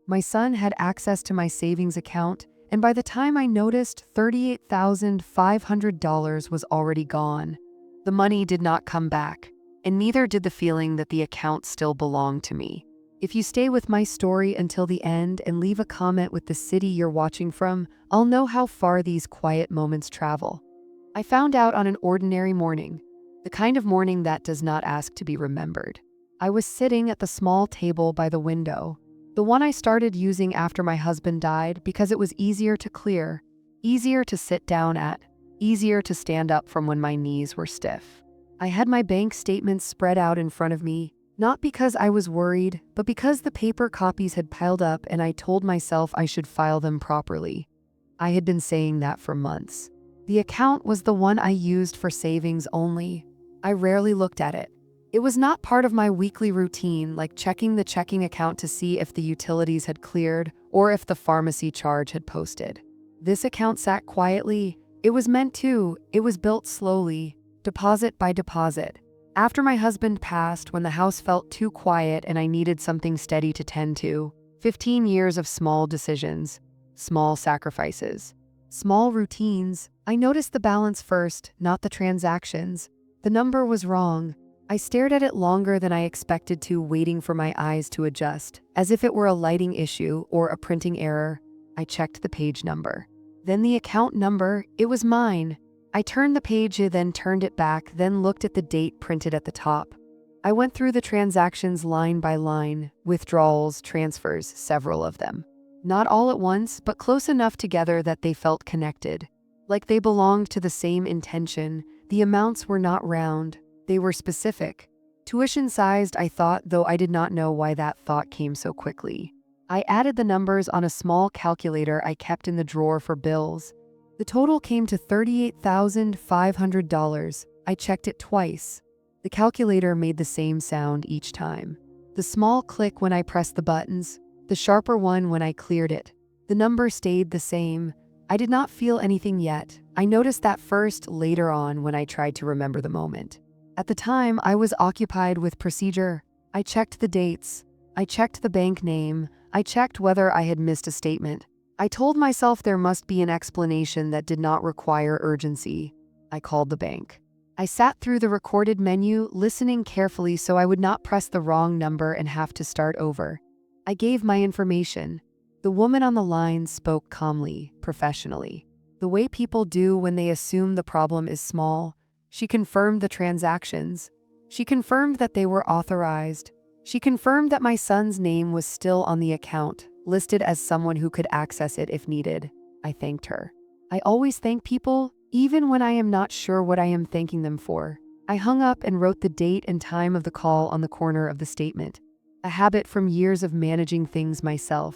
My son had access to my savings account, and by the time I noticed, $38,500 was already gone. The money did not come back, and neither did the feeling that the account still belonged to me. If you stay with my story until the end and leave a comment with the city you're watching from, I'll know how far these quiet moments travel. I found out on an ordinary morning, the kind of morning that does not ask to be remembered. I was sitting at the small table by the window, the one I started using after my husband died because it was easier to clear, easier to sit down at, easier to stand up from when my knees were stiff. I had my bank statements spread out in front of me, not because I was worried, but because the paper copies had piled up and I told myself I should file them properly. I had been saying that for months. The account was the one I used for savings only. I rarely looked at it. It was not part of my weekly routine, like checking the checking account to see if the utilities had cleared or if the pharmacy charge had posted. This account sat quietly. It was meant to. It was built slowly, deposit by deposit. After my husband passed, when the house felt too quiet and I needed something steady to tend to, 15 years of small decisions, small sacrifices, small routines. I noticed the balance first, not the transactions. The number was wrong. I stared at it longer than I expected to, waiting for my eyes to adjust, as if it were a lighting issue or a printing error. I checked the page number. Then the account number. It was mine. I turned the page, then turned it back, then looked at the date printed at the top. I went through the transactions line by line, withdrawals, transfers, several of them. Not all at once, but close enough together that they felt connected. Like they belonged to the same intention. The amounts were not round. They were specific. Tuition-sized, I thought, though I did not know why that thought came so quickly. I added the numbers on a small calculator I kept in the drawer for bills. The total came to $38,500. I checked it twice. The calculator made the same sound each time. The small click when I pressed the buttons, the sharper one when I cleared it. The number stayed the same. I did not feel anything yet. I noticed that first later on when I tried to remember the moment. At the time, I was occupied with procedure. I checked the dates. I checked the bank name. I checked whether I had missed a statement. I told myself there must be an explanation that did not require urgency. I called the bank. I sat through the recorded menu, listening carefully so I would not press the wrong number and have to start over. I gave my information. The woman on the line spoke calmly, professionally, the way people do when they assume the problem is small. She confirmed the transactions. She confirmed that they were authorized. She confirmed that my son's name was still on the account, listed as someone who could access it if needed. I thanked her. I always thank people, even when I am not sure what I am thanking them for. I hung up and wrote the date and time of the call on the corner of the statement, a habit from years of managing things myself.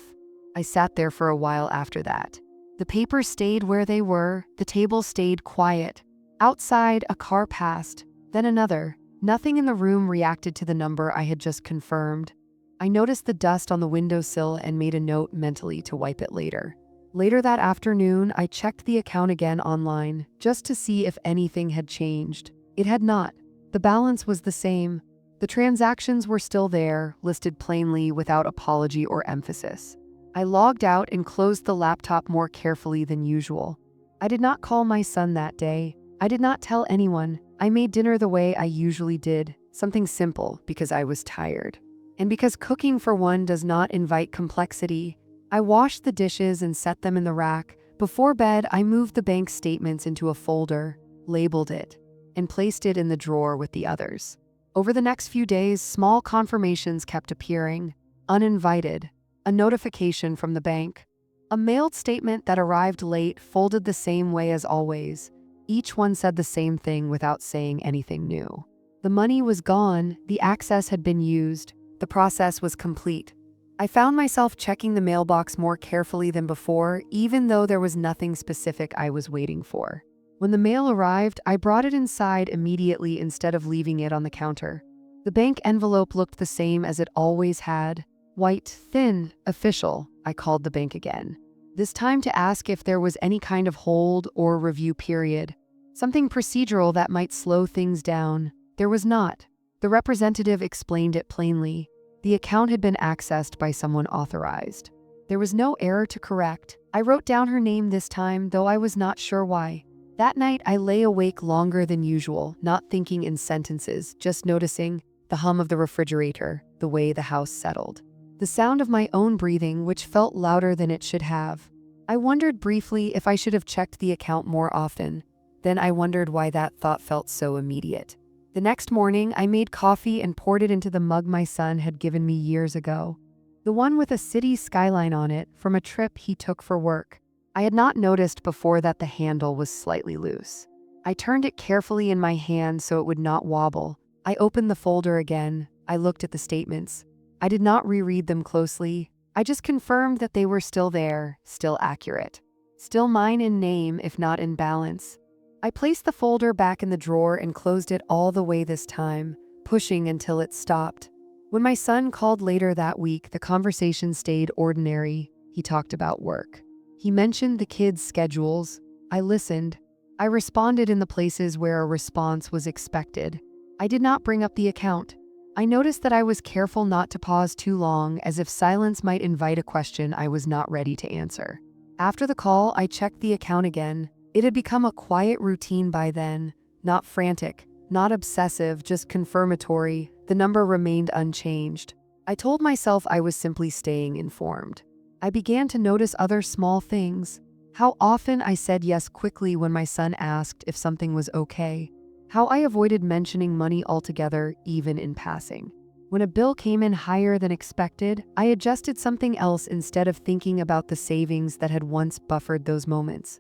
I sat there for a while after that. The papers stayed where they were, the table stayed quiet. Outside, a car passed, then another. Nothing in the room reacted to the number I had just confirmed. I noticed the dust on the windowsill and made a note mentally to wipe it later. Later that afternoon, I checked the account again online, just to see if anything had changed. It had not. The balance was the same. The transactions were still there, listed plainly without apology or emphasis. I logged out and closed the laptop more carefully than usual. I did not call my son that day. I did not tell anyone. I made dinner the way I usually did, something simple because I was tired. And because cooking for one does not invite complexity, I washed the dishes and set them in the rack. Before bed, I moved the bank statements into a folder, labeled it, and placed it in the drawer with the others. Over the next few days, small confirmations kept appearing, uninvited, a notification from the bank, a mailed statement that arrived late, folded the same way as always. Each one said the same thing without saying anything new. The money was gone, the access had been used, the process was complete. I found myself checking the mailbox more carefully than before, even though there was nothing specific I was waiting for. When the mail arrived, I brought it inside immediately instead of leaving it on the counter. The bank envelope looked the same as it always had. White, thin, official. I called the bank again. This time to ask if there was any kind of hold or review period. Something procedural that might slow things down. There was not. The representative explained it plainly. The account had been accessed by someone authorized. There was no error to correct. I wrote down her name this time, though I was not sure why. That night, I lay awake longer than usual, not thinking in sentences, just noticing the hum of the refrigerator, the way the house settled. The sound of my own breathing, which felt louder than it should have. I wondered briefly if I should have checked the account more often. Then I wondered why that thought felt so immediate. The next morning, I made coffee and poured it into the mug my son had given me years ago. The one with a city skyline on it from a trip he took for work. I had not noticed before that the handle was slightly loose. I turned it carefully in my hand so it would not wobble. I opened the folder again. I looked at the statements. I did not reread them closely. I just confirmed that they were still there, still accurate. Still mine in name, if not in balance. I placed the folder back in the drawer and closed it all the way this time, pushing until it stopped. When my son called later that week, the conversation stayed ordinary. He talked about work. He mentioned the kids' schedules. I listened. I responded in the places where a response was expected. I did not bring up the account. I noticed that I was careful not to pause too long, as if silence might invite a question I was not ready to answer. After the call, I checked the account again. It had become a quiet routine by then, not frantic, not obsessive, just confirmatory. The number remained unchanged. I told myself I was simply staying informed. I began to notice other small things. How often I said yes quickly when my son asked if something was okay. How I avoided mentioning money altogether, even in passing. When a bill came in higher than expected, I adjusted something else instead of thinking about the savings that had once buffered those moments.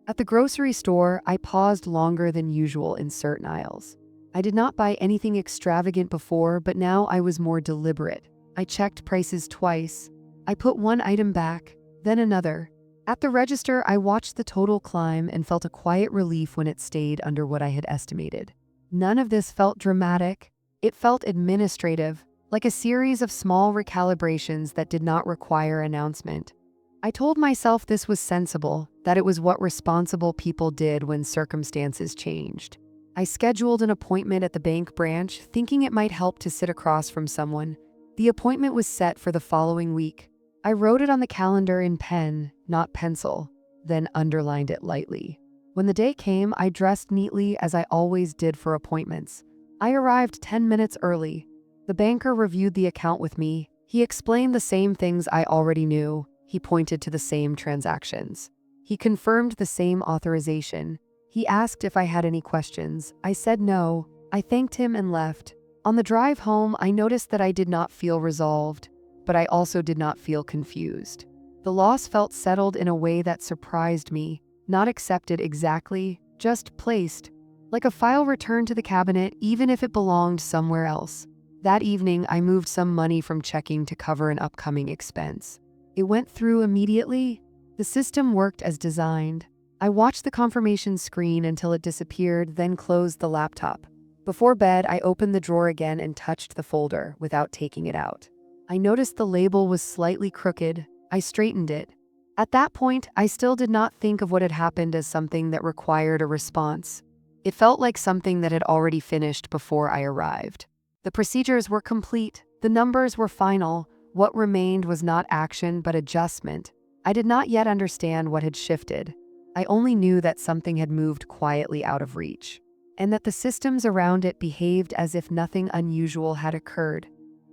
At the grocery store, I paused longer than usual in certain aisles. I did not buy anything extravagant before, but now I was more deliberate. I checked prices twice. I put one item back, then another. At the register, I watched the total climb and felt a quiet relief when it stayed under what I had estimated. None of this felt dramatic. It felt administrative, like a series of small recalibrations that did not require announcement. I told myself this was sensible, that it was what responsible people did when circumstances changed. I scheduled an appointment at the bank branch, thinking it might help to sit across from someone. The appointment was set for the following week. I wrote it on the calendar in pen, not pencil, then underlined it lightly. When the day came, I dressed neatly as I always did for appointments. I arrived 10 minutes early. The banker reviewed the account with me. He explained the same things I already knew. He pointed to the same transactions. He confirmed the same authorization. He asked if I had any questions. I said no. I thanked him and left. On the drive home, I noticed that I did not feel resolved, but I also did not feel confused. The loss felt settled in a way that surprised me, not accepted exactly, just placed, like a file returned to the cabinet even if it belonged somewhere else. That evening, I moved some money from checking to cover an upcoming expense. It went through immediately. The system worked as designed. I watched the confirmation screen until it disappeared, then closed the laptop. Before bed, I opened the drawer again and touched the folder without taking it out. I noticed the label was slightly crooked. I straightened it. At that point, I still did not think of what had happened as something that required a response. It felt like something that had already finished before I arrived. The procedures were complete. The numbers were final. What remained was not action, but adjustment. I did not yet understand what had shifted. I only knew that something had moved quietly out of reach, and that the systems around it behaved as if nothing unusual had occurred.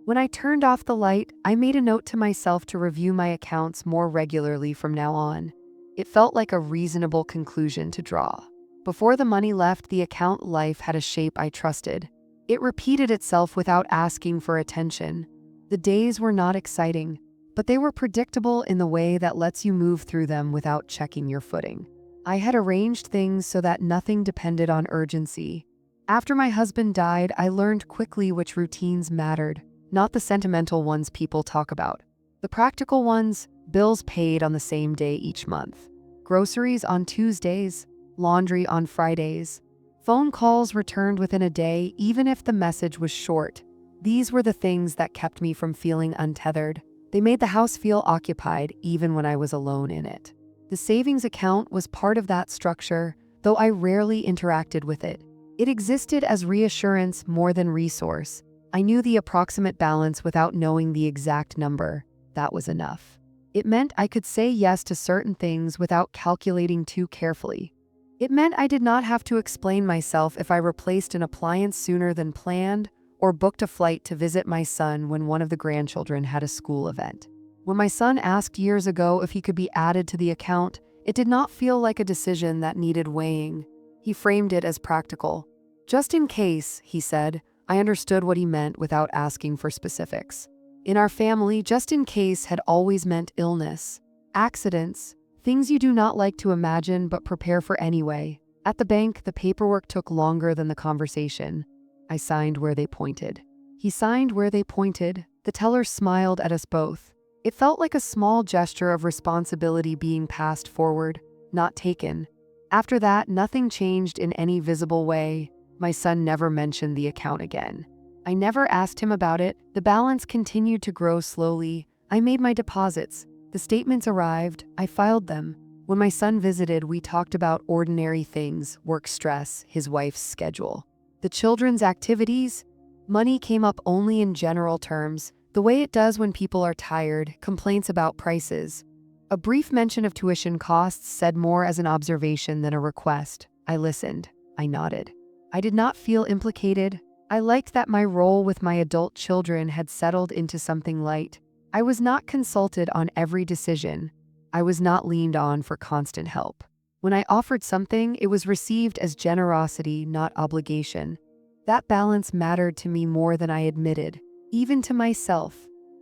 When I turned off the light, I made a note to myself to review my accounts more regularly from now on. It felt like a reasonable conclusion to draw. Before the money left, the account life had a shape I trusted. It repeated itself without asking for attention. The days were not exciting, but they were predictable in the way that lets you move through them without checking your footing. I had arranged things so that nothing depended on urgency. After my husband died, I learned quickly which routines mattered. Not the sentimental ones people talk about. The practical ones, bills paid on the same day each month. Groceries on Tuesdays, laundry on Fridays. Phone calls returned within a day, even if the message was short. These were the things that kept me from feeling untethered. They made the house feel occupied, even when I was alone in it. The savings account was part of that structure, though I rarely interacted with it. It existed as reassurance more than resource. I knew the approximate balance without knowing the exact number. That was enough. It meant I could say yes to certain things without calculating too carefully. It meant I did not have to explain myself if I replaced an appliance sooner than planned or booked a flight to visit my son when one of the grandchildren had a school event. When my son asked years ago if he could be added to the account, it did not feel like a decision that needed weighing. He framed it as practical. Just in case, he said. I understood what he meant without asking for specifics. In our family, just in case had always meant illness, accidents, things you do not like to imagine but prepare for anyway. At the bank, the paperwork took longer than the conversation. I signed where they pointed. He signed where they pointed. The teller smiled at us both. It felt like a small gesture of responsibility being passed forward, not taken. After that, nothing changed in any visible way. My son never mentioned the account again. I never asked him about it. The balance continued to grow slowly. I made my deposits. The statements arrived. I filed them. When my son visited, we talked about ordinary things, work stress, his wife's schedule. The children's activities. Money came up only in general terms, the way it does when people are tired, complaints about prices. A brief mention of tuition costs said more as an observation than a request. I listened. I nodded. I did not feel implicated. I liked that my role with my adult children had settled into something light. I was not consulted on every decision. I was not leaned on for constant help. When I offered something, it was received as generosity, not obligation. That balance mattered to me more than I admitted, even to myself.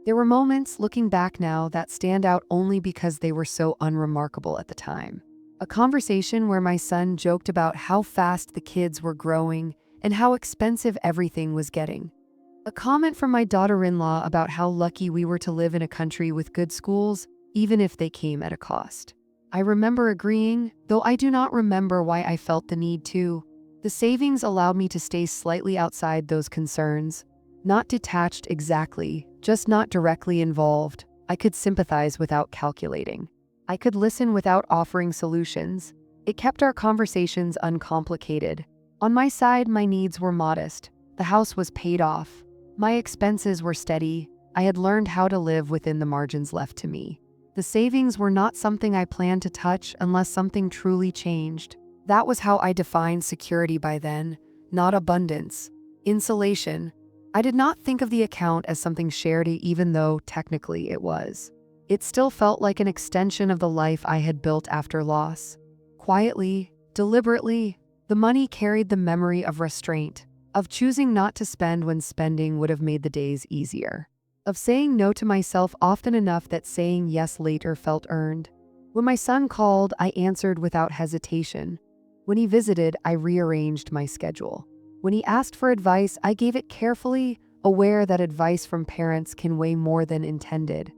There were moments, looking back now, that stand out only because they were so unremarkable at the time. A conversation where my son joked about how fast the kids were growing and how expensive everything was getting. A comment from my daughter-in-law about how lucky we were to live in a country with good schools, even if they came at a cost. I remember agreeing, though I do not remember why I felt the need to. The savings allowed me to stay slightly outside those concerns. Not detached exactly, just not directly involved. I could sympathize without calculating. I could listen without offering solutions. It kept our conversations uncomplicated. On my side, my needs were modest. The house was paid off. My expenses were steady. I had learned how to live within the margins left to me. The savings were not something I planned to touch unless something truly changed. That was how I defined security by then, not abundance. Insulation. I did not think of the account as something shared, even though technically it was. It still felt like an extension of the life I had built after loss. Quietly, deliberately, the money carried the memory of restraint, of choosing not to spend when spending would have made the days easier, of saying no to myself often enough that saying yes later felt earned. When my son called, I answered without hesitation. When he visited, I rearranged my schedule. When he asked for advice, I gave it carefully, aware that advice from parents can weigh more than intended.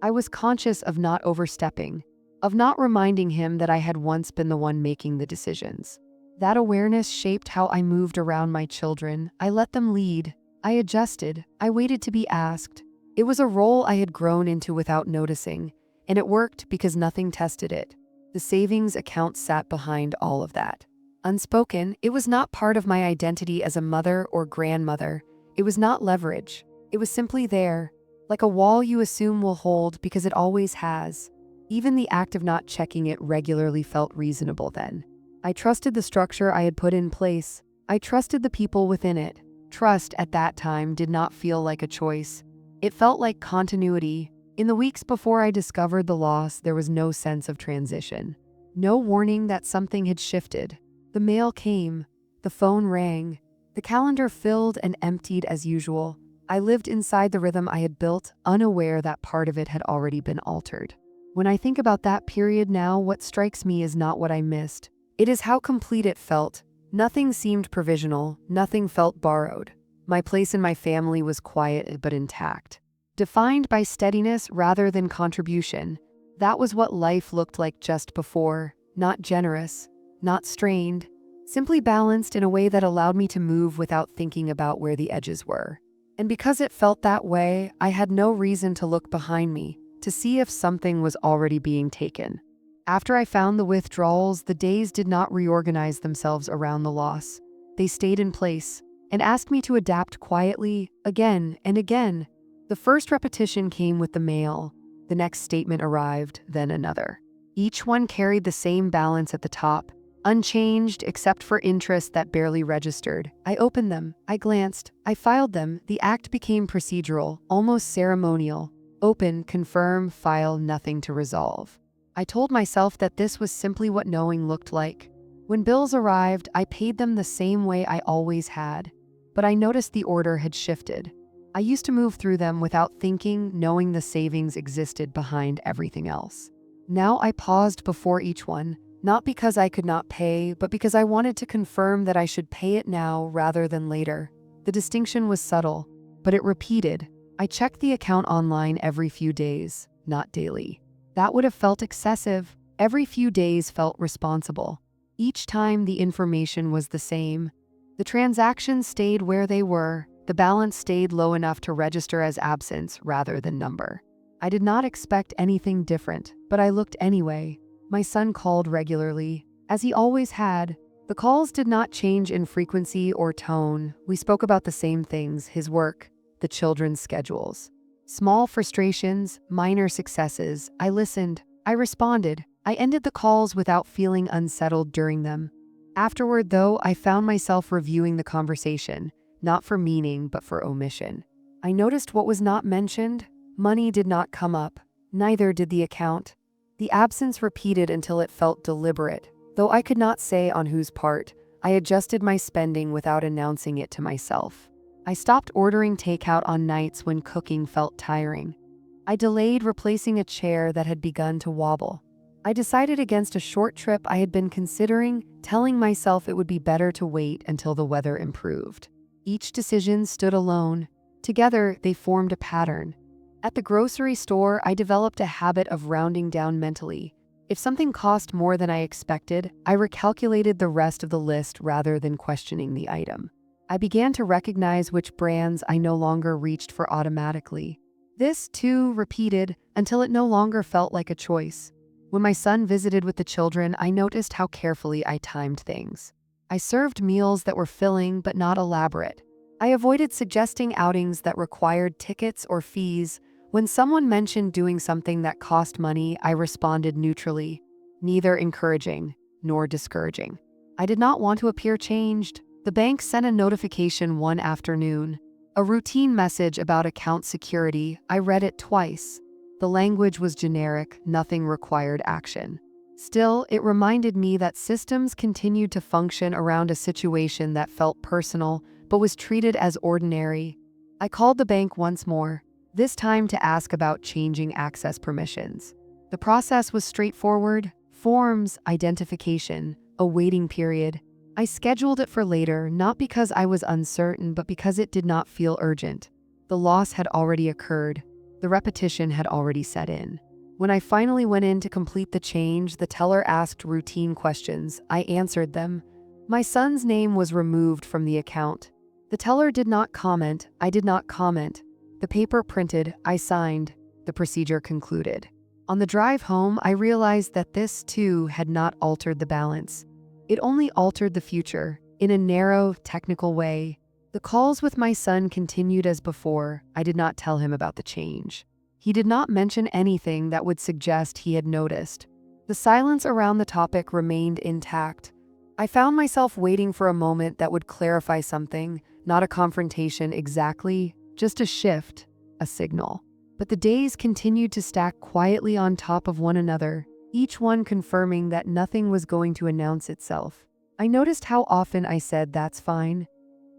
I was conscious of not overstepping, of not reminding him that I had once been the one making the decisions. That awareness shaped how I moved around my children. I let them lead. I adjusted. I waited to be asked. It was a role I had grown into without noticing, and it worked because nothing tested it. The savings account sat behind all of that. Unspoken, it was not part of my identity as a mother or grandmother. It was not leverage. It was simply there, like a wall you assume will hold because it always has. Even the act of not checking it regularly felt reasonable then. I trusted the structure I had put in place. I trusted the people within it. Trust at that time did not feel like a choice. It felt like continuity. In the weeks before I discovered the loss, there was no sense of transition. No warning that something had shifted. The mail came. The phone rang. The calendar filled and emptied as usual. I lived inside the rhythm I had built, unaware that part of it had already been altered. When I think about that period now, what strikes me is not what I missed. It is how complete it felt. Nothing seemed provisional. Nothing felt borrowed. My place in my family was quiet but intact, defined by steadiness rather than contribution. That was what life looked like just before, not generous, not strained, simply balanced in a way that allowed me to move without thinking about where the edges were. And because it felt that way, I had no reason to look behind me, to see if something was already being taken. After I found the withdrawals, the days did not reorganize themselves around the loss. They stayed in place and asked me to adapt quietly, again and again. The first repetition came with the mail. The next statement arrived, then another. Each one carried the same balance at the top, unchanged except for interest that barely registered. I opened them, I glanced, I filed them. The act became procedural, almost ceremonial. Open, confirm, file, nothing to resolve. I told myself that this was simply what knowing looked like. When bills arrived, I paid them the same way I always had. But I noticed the order had shifted. I used to move through them without thinking, knowing the savings existed behind everything else. Now I paused before each one, not because I could not pay, but because I wanted to confirm that I should pay it now rather than later. The distinction was subtle, but it repeated. I checked the account online every few days, not daily. That would have felt excessive. Every few days felt responsible. Each time the information was the same. The transactions stayed where they were. The balance stayed low enough to register as absence rather than number. I did not expect anything different, but I looked anyway. My son called regularly, as he always had. The calls did not change in frequency or tone. We spoke about the same things: his work, the children's schedules. Small frustrations, minor successes. I listened. I responded. I ended the calls without feeling unsettled during them. Afterward, though, I found myself reviewing the conversation, not for meaning, but for omission. I noticed what was not mentioned. Money did not come up. Neither did the account. The absence repeated until it felt deliberate. Though I could not say on whose part, I adjusted my spending without announcing it to myself. I stopped ordering takeout on nights when cooking felt tiring. I delayed replacing a chair that had begun to wobble. I decided against a short trip I had been considering, telling myself it would be better to wait until the weather improved. Each decision stood alone. Together, they formed a pattern. At the grocery store, I developed a habit of rounding down mentally. If something cost more than I expected, I recalculated the rest of the list rather than questioning the item. I began to recognize which brands I no longer reached for automatically. This, too, repeated until it no longer felt like a choice. When my son visited with the children, I noticed how carefully I timed things. I served meals that were filling but not elaborate. I avoided suggesting outings that required tickets or fees. When someone mentioned doing something that cost money, I responded neutrally, neither encouraging nor discouraging. I did not want to appear changed. The bank sent a notification one afternoon, a routine message about account security. I read it twice. The language was generic, nothing required action. Still, it reminded me that systems continued to function around a situation that felt personal, but was treated as ordinary. I called the bank once more, this time to ask about changing access permissions. The process was straightforward: forms, identification, a waiting period. I scheduled it for later, not because I was uncertain, but because it did not feel urgent. The loss had already occurred. The repetition had already set in. When I finally went in to complete the change, the teller asked routine questions. I answered them. My son's name was removed from the account. The teller did not comment. I did not comment. The paper printed. I signed. The procedure concluded. On the drive home, I realized that this, too, had not altered the balance. It only altered the future, in a narrow, technical way. The calls with my son continued as before. I did not tell him about the change. He did not mention anything that would suggest he had noticed. The silence around the topic remained intact. I found myself waiting for a moment that would clarify something, not a confrontation exactly, just a shift, a signal. But the days continued to stack quietly on top of one another, each one confirming that nothing was going to announce itself. I noticed how often I said, "That's fine,"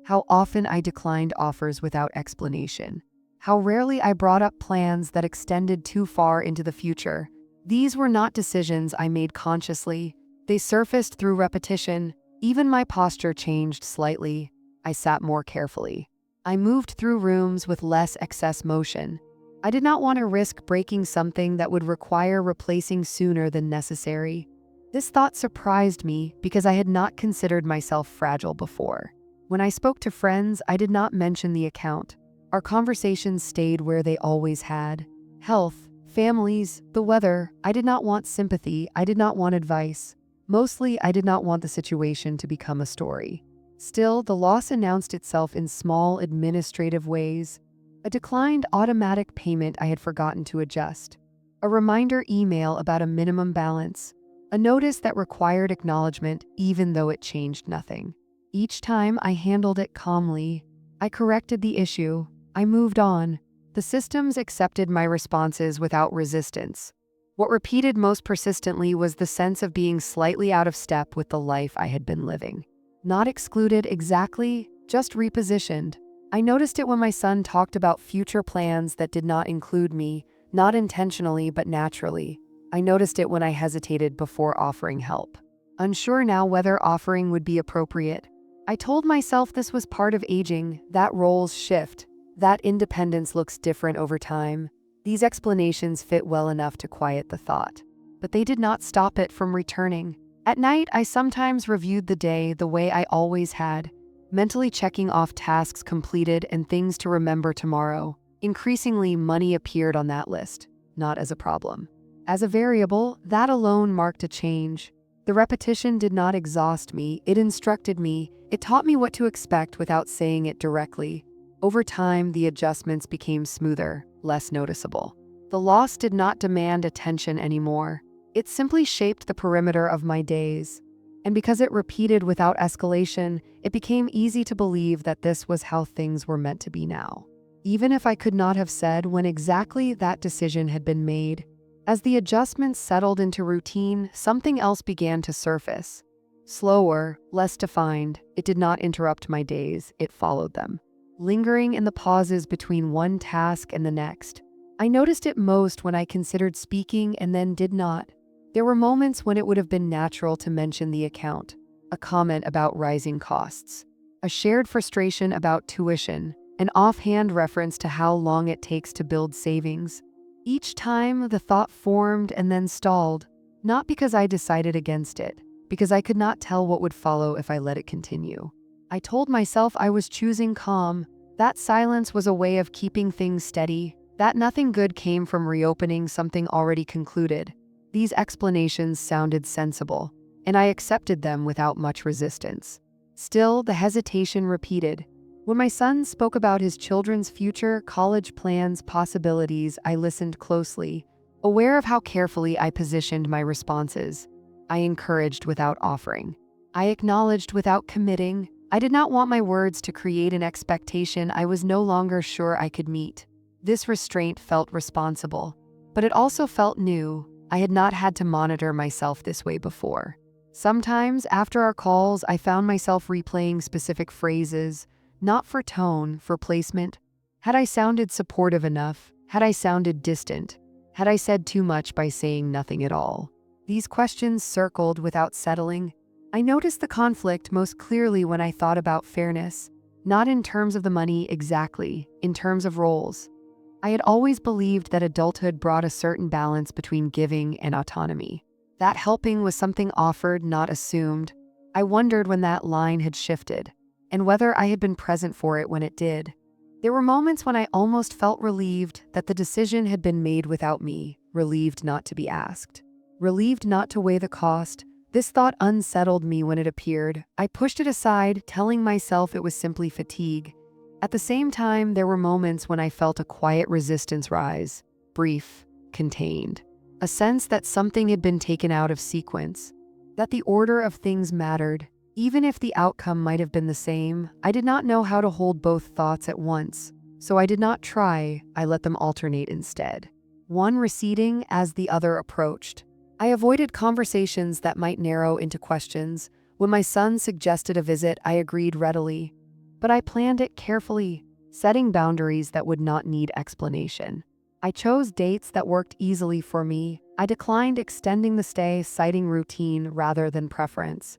how often I declined offers without explanation, how rarely I brought up plans that extended too far into the future. These were not decisions I made consciously. They surfaced through repetition. Even my posture changed slightly. I sat more carefully. I moved through rooms with less excess motion. I did not want to risk breaking something that would require replacing sooner than necessary. This thought surprised me because I had not considered myself fragile before. When I spoke to friends, I did not mention the account. Our conversations stayed where they always had. Health, families, the weather. I did not want sympathy. I did not want advice. Mostly, I did not want the situation to become a story. Still, the loss announced itself in small, administrative ways. A declined automatic payment I had forgotten to adjust. a reminder email about a minimum balance, a notice that required acknowledgement even though it changed nothing. Each time I handled it calmly. I corrected the issue. I moved on. The systems accepted my responses without resistance. What repeated most persistently was the sense of being slightly out of step with the life I had been living. Not excluded exactly, just repositioned. I noticed it when my son talked about future plans that did not include me, not intentionally but naturally. I noticed it when I hesitated before offering help, unsure now whether offering would be appropriate. I told myself this was part of aging, that roles shift, that independence looks different over time. These explanations fit well enough to quiet the thought, but they did not stop it from returning. At night, I sometimes reviewed the day the way I always had, mentally checking off tasks completed and things to remember tomorrow. Increasingly, money appeared on that list, not as a problem. As a variable, that alone marked a change. The repetition did not exhaust me, it instructed me, it taught me what to expect without saying it directly. Over time, the adjustments became smoother, less noticeable. The loss did not demand attention anymore. It simply shaped the perimeter of my days. And because it repeated without escalation, it became easy to believe that this was how things were meant to be now. Even if I could not have said when exactly that decision had been made, as the adjustments settled into routine, something else began to surface. Slower, less defined, it did not interrupt my days, it followed them. Lingering in the pauses between one task and the next. I noticed it most when I considered speaking and then did not. There were moments when it would have been natural to mention the account, a comment about rising costs, a shared frustration about tuition, an offhand reference to how long it takes to build savings. Each time, the thought formed and then stalled, not because I decided against it, because I could not tell what would follow if I let it continue. I told myself I was choosing calm. That silence was a way of keeping things steady, that nothing good came from reopening something already concluded. These explanations sounded sensible, and I accepted them without much resistance. Still, the hesitation repeated. When my son spoke about his children's future, college plans, possibilities, I listened closely, aware of how carefully I positioned my responses. I encouraged without offering. I acknowledged without committing. I did not want my words to create an expectation I was no longer sure I could meet. This restraint felt responsible, but it also felt new. I had not had to monitor myself this way before. Sometimes, after our calls, I found myself replaying specific phrases, not for tone, for placement. Had I sounded supportive enough? Had I sounded distant? Had I said too much by saying nothing at all? These questions circled without settling. I noticed the conflict most clearly when I thought about fairness, not in terms of the money exactly, in terms of roles. I had always believed that adulthood brought a certain balance between giving and autonomy. That helping was something offered, not assumed. I wondered when that line had shifted, and whether I had been present for it when it did. There were moments when I almost felt relieved that the decision had been made without me, relieved not to be asked, relieved not to weigh the cost. This thought unsettled me when it appeared. I pushed it aside, telling myself it was simply fatigue. At the same time, there were moments when I felt a quiet resistance rise, brief, contained. A sense that something had been taken out of sequence, that the order of things mattered. Even if the outcome might have been the same, I did not know how to hold both thoughts at once. So I did not try, I let them alternate instead, one receding as the other approached. I avoided conversations that might narrow into questions. When my son suggested a visit, I agreed readily. But I planned it carefully, setting boundaries that would not need explanation. I chose dates that worked easily for me. I declined extending the stay, citing routine rather than preference.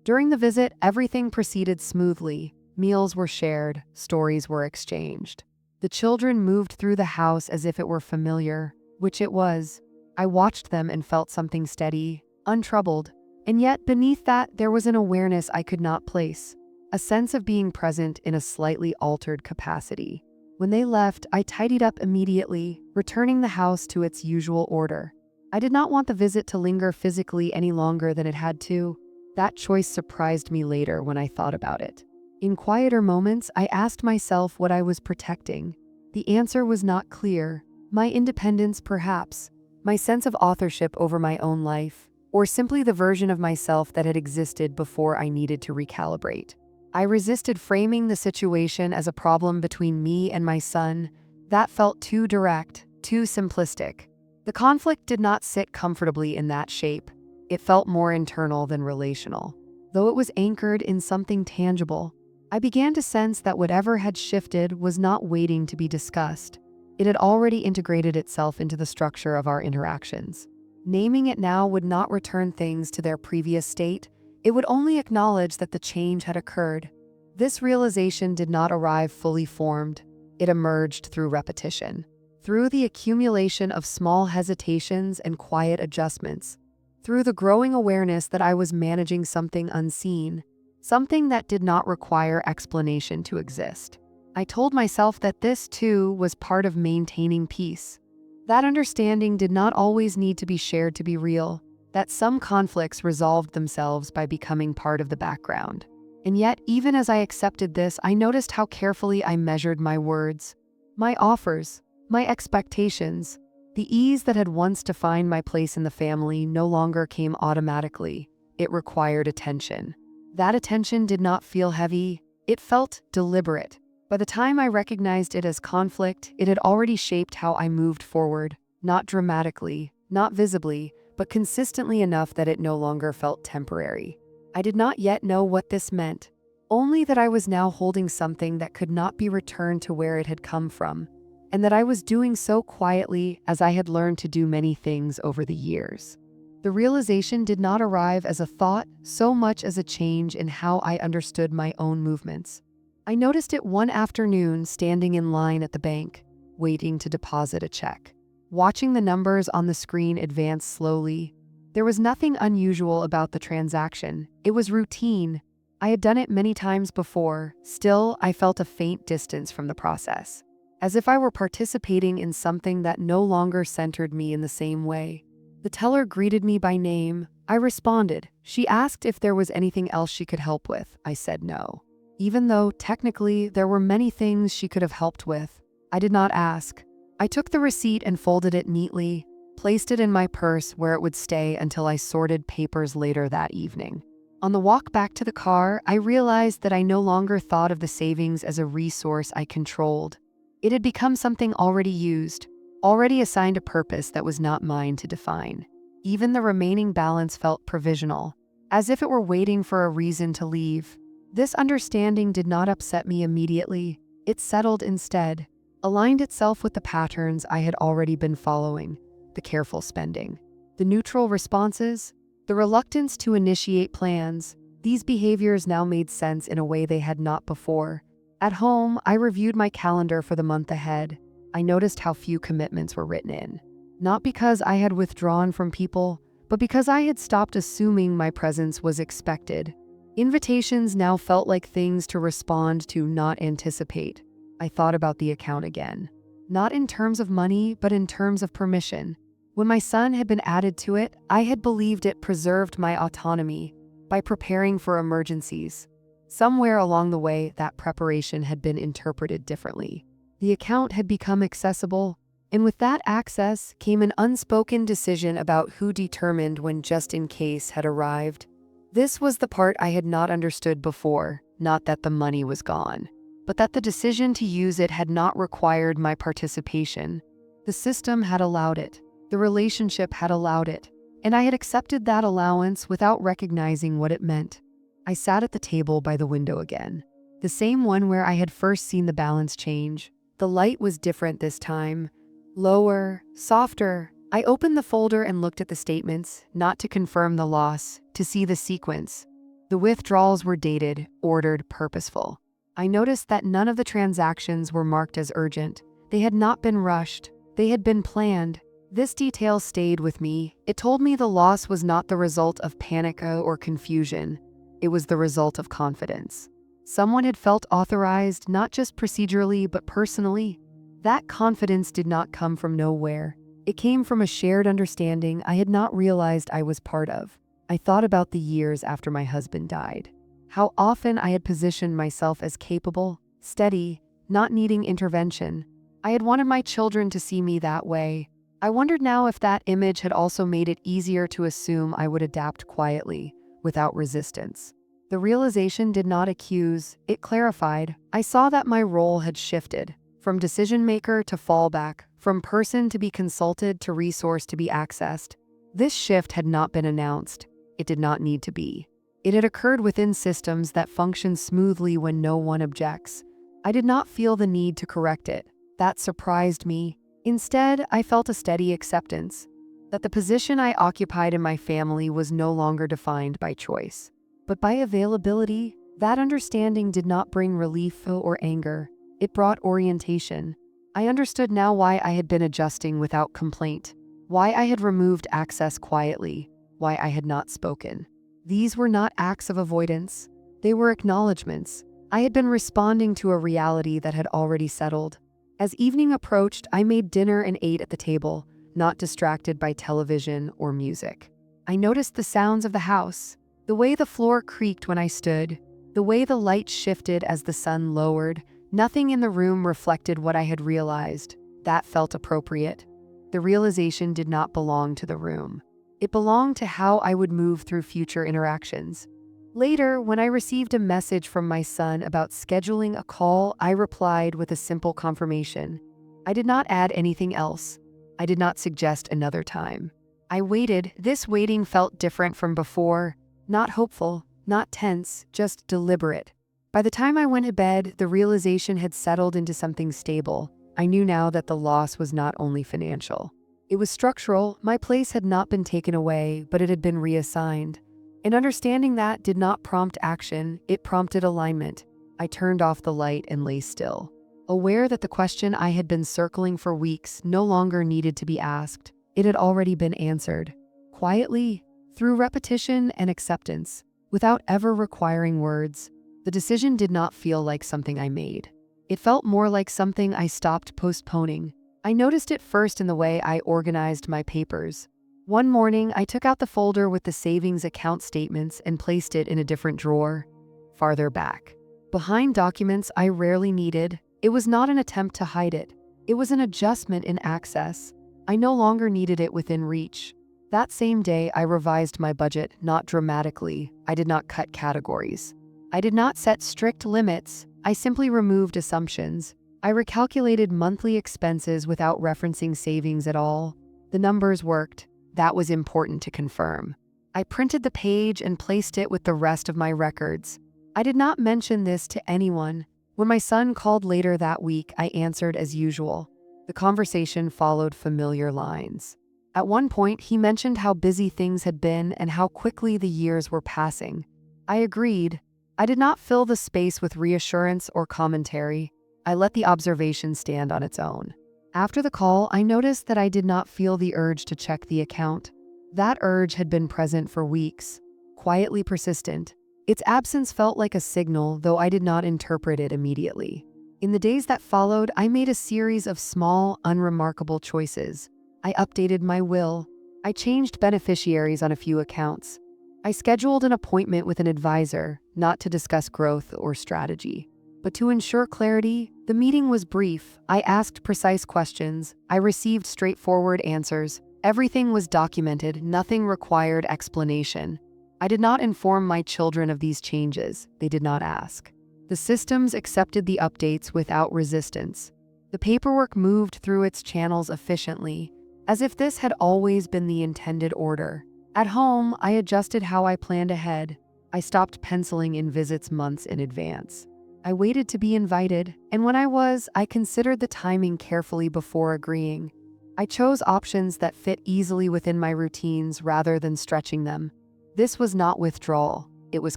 During the visit, everything proceeded smoothly. Meals were shared, stories were exchanged. The children moved through the house as if it were familiar, which it was. I watched them and felt something steady, untroubled. And yet, beneath that, there was an awareness I could not place, a sense of being present in a slightly altered capacity. When they left, I tidied up immediately, returning the house to its usual order. I did not want the visit to linger physically any longer than it had to. That choice surprised me later when I thought about it. In quieter moments, I asked myself what I was protecting. The answer was not clear. My independence, perhaps, my sense of authorship over my own life, or simply the version of myself that had existed before I needed to recalibrate. I resisted framing the situation as a problem between me and my son. That felt too direct, too simplistic. The conflict did not sit comfortably in that shape. It felt more internal than relational. Though it was anchored in something tangible, I began to sense that whatever had shifted was not waiting to be discussed. It had already integrated itself into the structure of our interactions. Naming it now would not return things to their previous state. It would only acknowledge that the change had occurred. This realization did not arrive fully formed. It emerged through repetition, through the accumulation of small hesitations and quiet adjustments, through the growing awareness that I was managing something unseen, something that did not require explanation to exist. I told myself that this, too, was part of maintaining peace. That understanding did not always need to be shared to be real, that some conflicts resolved themselves by becoming part of the background. And yet, even as I accepted this, I noticed how carefully I measured my words, my offers, my expectations. The ease that had once defined my place in the family no longer came automatically. It required attention. That attention did not feel heavy. It felt deliberate. By the time I recognized it as conflict, it had already shaped how I moved forward, not dramatically, not visibly, but consistently enough that it no longer felt temporary. I did not yet know what this meant, only that I was now holding something that could not be returned to where it had come from, and that I was doing so quietly as I had learned to do many things over the years. The realization did not arrive as a thought so much as a change in how I understood my own movements. I noticed it one afternoon standing in line at the bank, waiting to deposit a check. Watching the numbers on the screen advance slowly, there was nothing unusual about the transaction. It was routine. I had done it many times before. Still, I felt a faint distance from the process, as if I were participating in something that no longer centered me in the same way. The teller greeted me by name. I responded. She asked if there was anything else she could help with. I said no. Even though, technically, there were many things she could have helped with, I did not ask. I took the receipt and folded it neatly, placed it in my purse where it would stay until I sorted papers later that evening. On the walk back to the car, I realized that I no longer thought of the savings as a resource I controlled. It had become something already used, already assigned a purpose that was not mine to define. Even the remaining balance felt provisional, as if it were waiting for a reason to leave. This understanding did not upset me immediately. It settled instead, aligned itself with the patterns I had already been following, the careful spending, the neutral responses, the reluctance to initiate plans. These behaviors now made sense in a way they had not before. At home, I reviewed my calendar for the month ahead. I noticed how few commitments were written in. Not because I had withdrawn from people, but because I had stopped assuming my presence was expected. Invitations now felt like things to respond to, not anticipate. I thought about the account again. Not in terms of money, but in terms of permission. When my son had been added to it, I had believed it preserved my autonomy by preparing for emergencies. Somewhere along the way, that preparation had been interpreted differently. The account had become accessible, and with that access came an unspoken decision about who determined when just in case had arrived. This was the part I had not understood before, not that the money was gone, but that the decision to use it had not required my participation. The system had allowed it. The relationship had allowed it, and I had accepted that allowance without recognizing what it meant. I sat at the table by the window again, the same one where I had first seen the balance change. The light was different this time, lower, softer. I opened the folder and looked at the statements, not to confirm the loss, to see the sequence. The withdrawals were dated, ordered, purposeful. I noticed that none of the transactions were marked as urgent. They had not been rushed. They had been planned. This detail stayed with me. It told me the loss was not the result of panic or confusion. It was the result of confidence. Someone had felt authorized, not just procedurally, but personally. That confidence did not come from nowhere. It came from a shared understanding I had not realized I was part of. I thought about the years after my husband died. How often I had positioned myself as capable, steady, not needing intervention. I had wanted my children to see me that way. I wondered now if that image had also made it easier to assume I would adapt quietly, without resistance. The realization did not accuse, it clarified. I saw that my role had shifted, from decision maker to fallback, from person to be consulted to resource to be accessed. This shift had not been announced. It did not need to be. It had occurred within systems that function smoothly when no one objects. I did not feel the need to correct it. That surprised me. Instead, I felt a steady acceptance that the position I occupied in my family was no longer defined by choice, but by availability. That understanding did not bring relief or anger. It brought orientation. I understood now why I had been adjusting without complaint, why I had removed access quietly, why I had not spoken. These were not acts of avoidance. They were acknowledgments. I had been responding to a reality that had already settled. As evening approached, I made dinner and ate at the table, not distracted by television or music. I noticed the sounds of the house, the way the floor creaked when I stood, the way the light shifted as the sun lowered. Nothing in the room reflected what I had realized. That felt appropriate. The realization did not belong to the room. It belonged to how I would move through future interactions. Later, when I received a message from my son about scheduling a call, I replied with a simple confirmation. I did not add anything else. I did not suggest another time. I waited. This waiting felt different from before. Not hopeful, not tense, just deliberate. By the time I went to bed, the realization had settled into something stable. I knew now that the loss was not only financial. It was structural. My place had not been taken away, but it had been reassigned. And understanding that did not prompt action, it prompted alignment. I turned off the light and lay still, aware that the question I had been circling for weeks no longer needed to be asked. It had already been answered. Quietly, through repetition and acceptance, without ever requiring words. The decision did not feel like something I made. It felt more like something I stopped postponing. I noticed it first in the way I organized my papers. One morning, I took out the folder with the savings account statements and placed it in a different drawer, farther back. Behind documents I rarely needed. It was not an attempt to hide it. It was an adjustment in access. I no longer needed it within reach. That same day, I revised my budget, not dramatically. I did not cut categories. I did not set strict limits. I simply removed assumptions. I recalculated monthly expenses without referencing savings at all. The numbers worked. That was important to confirm. I printed the page and placed it with the rest of my records. I did not mention this to anyone. When my son called later that week, I answered as usual. The conversation followed familiar lines. At one point, he mentioned how busy things had been and how quickly the years were passing. I agreed. I did not fill the space with reassurance or commentary. I let the observation stand on its own. After the call, I noticed that I did not feel the urge to check the account. That urge had been present for weeks, quietly persistent. Its absence felt like a signal, though I did not interpret it immediately. In the days that followed, I made a series of small, unremarkable choices. I updated my will. I changed beneficiaries on a few accounts. I scheduled an appointment with an advisor, not to discuss growth or strategy, but to ensure clarity. The meeting was brief. I asked precise questions. I received straightforward answers. Everything was documented. Nothing required explanation. I did not inform my children of these changes. They did not ask. The systems accepted the updates without resistance. The paperwork moved through its channels efficiently, as if this had always been the intended order. At home, I adjusted how I planned ahead. I stopped penciling in visits months in advance. I waited to be invited, and when I was, I considered the timing carefully before agreeing. I chose options that fit easily within my routines rather than stretching them. This was not withdrawal, it was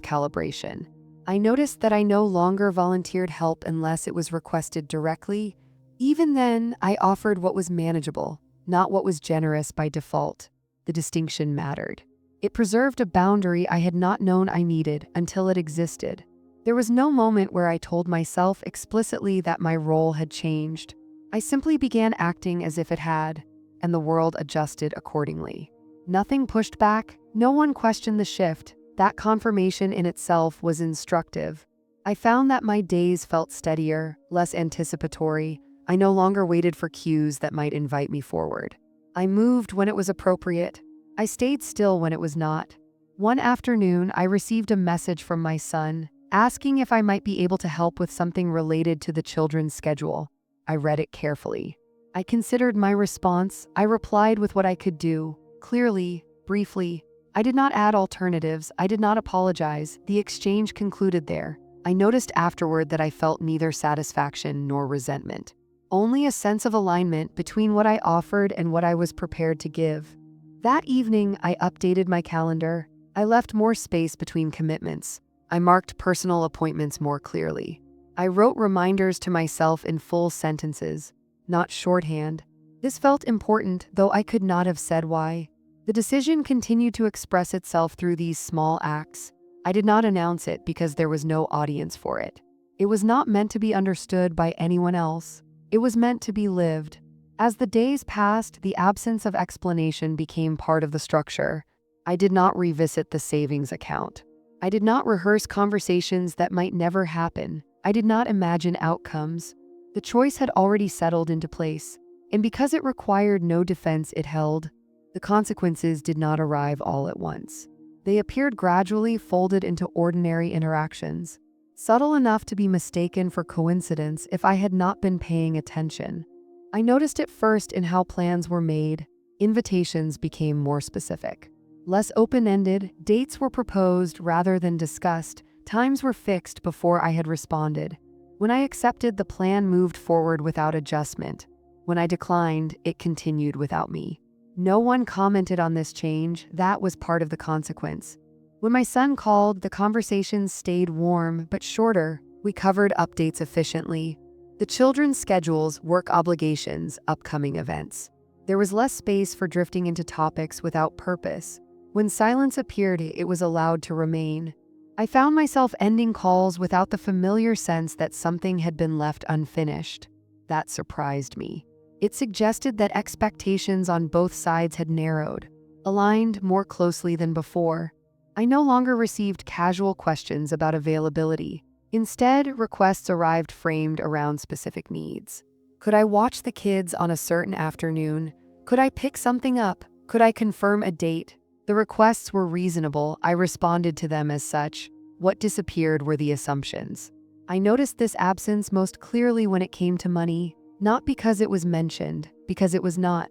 calibration. I noticed that I no longer volunteered help unless it was requested directly. Even then, I offered what was manageable, not what was generous by default. The distinction mattered. It preserved a boundary I had not known I needed until it existed. There was no moment where I told myself explicitly that my role had changed. I simply began acting as if it had, and the world adjusted accordingly. Nothing pushed back, no one questioned the shift. That confirmation in itself was instructive. I found that my days felt steadier, less anticipatory. I no longer waited for cues that might invite me forward. I moved when it was appropriate. I stayed still when it was not. One afternoon, I received a message from my son, asking if I might be able to help with something related to the children's schedule. I read it carefully. I considered my response. I replied with what I could do, clearly, briefly. I did not add alternatives. I did not apologize. The exchange concluded there. I noticed afterward that I felt neither satisfaction nor resentment, only a sense of alignment between what I offered and what I was prepared to give. That evening, I updated my calendar. I left more space between commitments. I marked personal appointments more clearly. I wrote reminders to myself in full sentences, not shorthand. This felt important, though I could not have said why. The decision continued to express itself through these small acts. I did not announce it because there was no audience for it. It was not meant to be understood by anyone else. It was meant to be lived. As the days passed, the absence of explanation became part of the structure. I did not revisit the savings account. I did not rehearse conversations that might never happen. I did not imagine outcomes. The choice had already settled into place, and because it required no defense it held, the consequences did not arrive all at once. They appeared gradually, folded into ordinary interactions, subtle enough to be mistaken for coincidence if I had not been paying attention. I noticed it first in how plans were made. Invitations became more specific, less open-ended. Dates were proposed rather than discussed. Times were fixed before I had responded. When I accepted, the plan moved forward without adjustment. When I declined, it continued without me. No one commented on this change. That was part of the consequence. When my son called, the conversations stayed warm but shorter. We covered updates efficiently. The children's schedules, work obligations, upcoming events. There was less space for drifting into topics without purpose. When silence appeared, it was allowed to remain. I found myself ending calls without the familiar sense that something had been left unfinished. That surprised me. It suggested that expectations on both sides had narrowed, aligned more closely than before. I no longer received casual questions about availability. Instead, requests arrived framed around specific needs. Could I watch the kids on a certain afternoon? Could I pick something up? Could I confirm a date? The requests were reasonable. I responded to them as such. What disappeared were the assumptions. I noticed this absence most clearly when it came to money, not because it was mentioned, because it was not.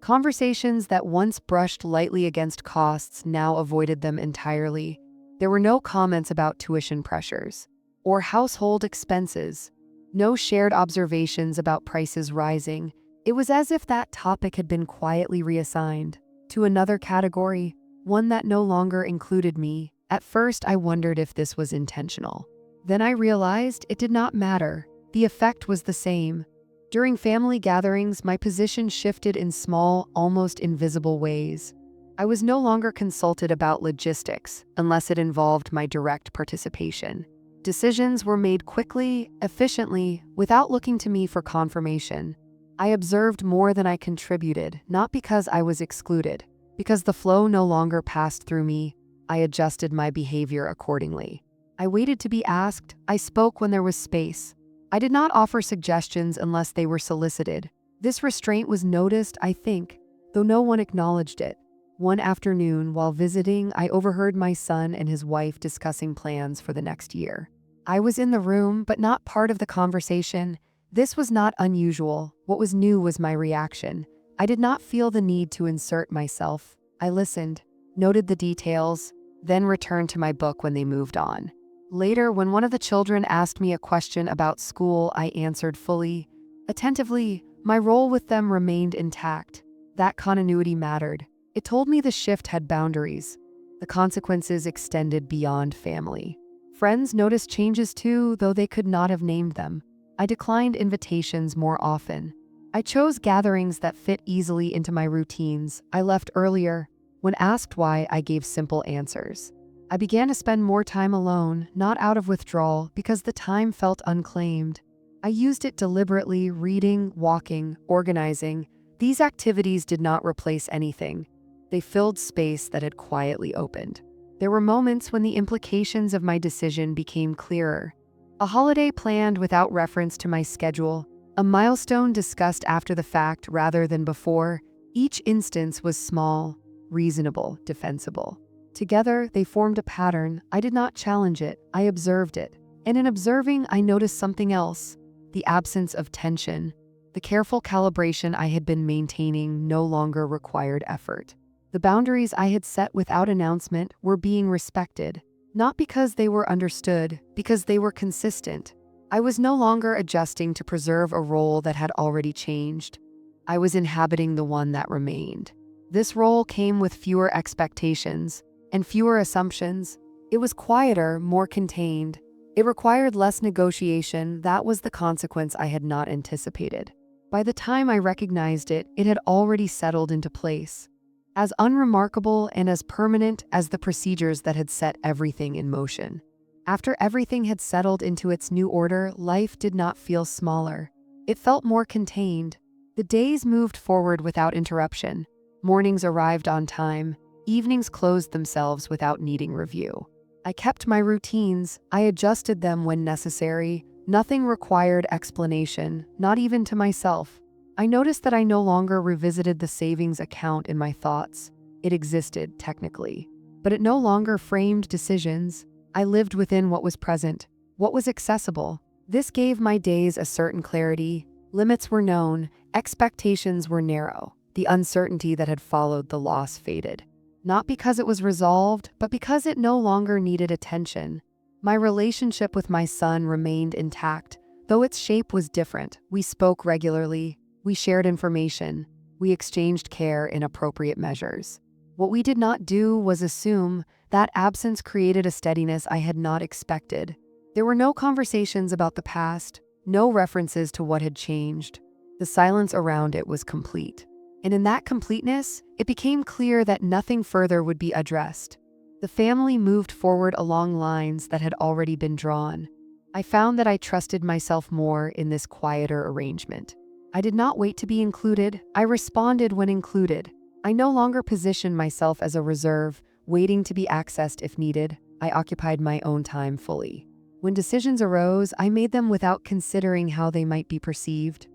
Conversations that once brushed lightly against costs now avoided them entirely. There were no comments about tuition pressures or household expenses, no shared observations about prices rising. It was as if that topic had been quietly reassigned to another category, one that no longer included me. At first, I wondered if this was intentional. Then I realized it did not matter. The effect was the same. During family gatherings, my position shifted in small, almost invisible ways. I was no longer consulted about logistics unless it involved my direct participation. Decisions were made quickly, efficiently, without looking to me for confirmation. I observed more than I contributed, not because I was excluded. Because the flow no longer passed through me, I adjusted my behavior accordingly. I waited to be asked. I spoke when there was space. I did not offer suggestions unless they were solicited. This restraint was noticed, I think, though no one acknowledged it. One afternoon, while visiting, I overheard my son and his wife discussing plans for the next year. I was in the room, but not part of the conversation. This was not unusual. What was new was my reaction. I did not feel the need to insert myself. I listened, noted the details, then returned to my book when they moved on. Later, when one of the children asked me a question about school, I answered fully, attentively. My role with them remained intact. That continuity mattered. It told me the shift had boundaries. The consequences extended beyond family. Friends noticed changes too, though they could not have named them. I declined invitations more often. I chose gatherings that fit easily into my routines. I left earlier. When asked why, I gave simple answers. I began to spend more time alone, not out of withdrawal, because the time felt unclaimed. I used it deliberately, reading, walking, organizing. These activities did not replace anything. They filled space that had quietly opened. There were moments when the implications of my decision became clearer. A holiday planned without reference to my schedule, a milestone discussed after the fact rather than before. Each instance was small, reasonable, defensible. Together, they formed a pattern. I did not challenge it, I observed it. And in observing, I noticed something else: the absence of tension. The careful calibration I had been maintaining no longer required effort. The boundaries I had set without announcement were being respected, not because they were understood, because they were consistent. I was no longer adjusting to preserve a role that had already changed. I was inhabiting the one that remained. This role came with fewer expectations and fewer assumptions. It was quieter, more contained. It required less negotiation. That was the consequence I had not anticipated. By the time I recognized it, it had already settled into place, as unremarkable and as permanent as the procedures that had set everything in motion. After everything had settled into its new order, life did not feel smaller. It felt more contained. The days moved forward without interruption. Mornings arrived on time. Evenings closed themselves without needing review. I kept my routines. I adjusted them when necessary. Nothing required explanation, not even to myself. I noticed that I no longer revisited the savings account in my thoughts. It existed, technically, but it no longer framed decisions. I lived within what was present, what was accessible. This gave my days a certain clarity. Limits were known, expectations were narrow. The uncertainty that had followed the loss faded. Not because it was resolved, but because it no longer needed attention. My relationship with my son remained intact, though its shape was different. We spoke regularly, we shared information, we exchanged care in appropriate measures. What we did not do was assume. That absence created a steadiness I had not expected. There were no conversations about the past, no references to what had changed. The silence around it was complete. And in that completeness, it became clear that nothing further would be addressed. The family moved forward along lines that had already been drawn. I found that I trusted myself more in this quieter arrangement. I did not wait to be included. I responded when included. I no longer positioned myself as a reserve, waiting to be accessed if needed. I occupied my own time fully. When decisions arose, I made them without considering how they might be perceived.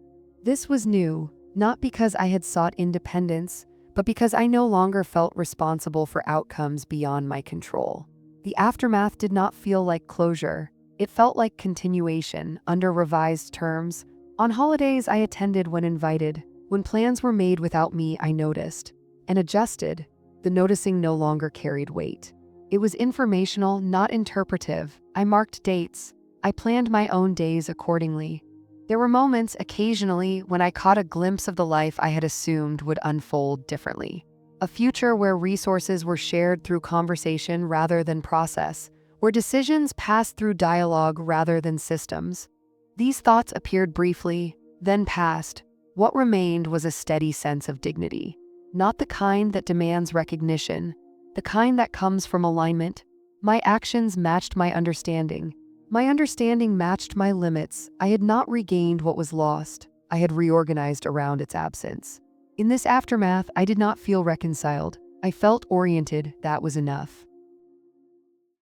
This was new, not because I had sought independence, but because I no longer felt responsible for outcomes beyond my control. The aftermath did not feel like closure. It felt like continuation, under revised terms. On holidays, I attended when invited. When plans were made without me, I noticed and adjusted. The noticing no longer carried weight. It was informational, not interpretive. I marked dates. I planned my own days accordingly. There were moments, occasionally, when I caught a glimpse of the life I had assumed would unfold differently. A future where resources were shared through conversation rather than process, where decisions passed through dialogue rather than systems. These thoughts appeared briefly, then passed. What remained was a steady sense of dignity. Not the kind that demands recognition, the kind that comes from alignment. My actions matched my understanding. My understanding matched my limits. I had not regained what was lost. I had reorganized around its absence. In this aftermath, I did not feel reconciled. I felt oriented. That was enough.